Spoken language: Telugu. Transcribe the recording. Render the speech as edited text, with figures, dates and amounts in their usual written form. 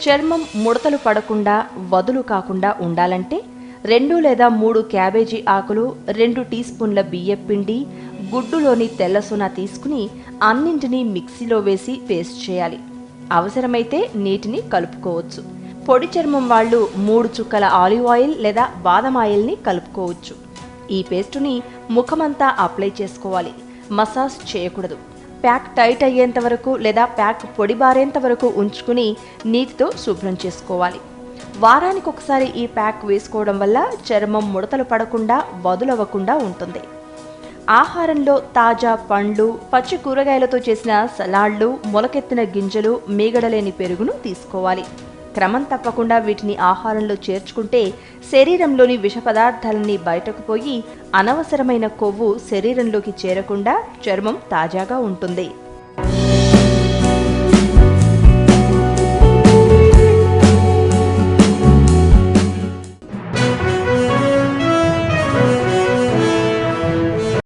చర్మం ముడతలు పడకుండా వదులు కాకుండా ఉండాలంటే 2 లేదా 3 క్యాబేజీ ఆకులు, 2 టీ స్పూన్ల బియ్యపిండి, గుడ్డులోని తెల్లసొన తీసుకుని అన్నింటినీ మిక్సీలో వేసి పేస్ట్ చేయాలి. అవసరమైతే నీటిని కలుపుకోవచ్చు. పొడి చర్మం వాళ్ళు 3 చుక్కల ఆలివ్ ఆయిల్ లేదా బాదం ఆయిల్ని కలుపుకోవచ్చు. ఈ పేస్టుని ముఖమంతా అప్లై చేసుకోవాలి. మసాజ్ చేయకూడదు. ప్యాక్ టైట్ అయ్యేంత వరకు లేదా ప్యాక్ పొడిబారేంత వరకు ఉంచుకుని నీటితో శుభ్రం చేసుకోవాలి. వారానికి ఒకసారి ఈ ప్యాక్ వేసుకోవడం వల్ల చర్మం ముడతలు పడకుండా వదులవ్వకుండా ఉంటుంది. ఆహారంలో తాజా పండ్లు, పచ్చి కూరగాయలతో చేసిన సలాడ్లు, మొలకెత్తిన గింజలు, మీగడలేని పెరుగును తీసుకోవాలి. క్రమం తప్పకుండా వీటిని ఆహారంలో చేర్చుకుంటే శరీరంలోని విష పదార్థాలన్నీ బయటకు పోయి అనవసరమైన కొవ్వు శరీరంలోకి చేరకుండా చర్మం తాజాగా ఉంటుంది.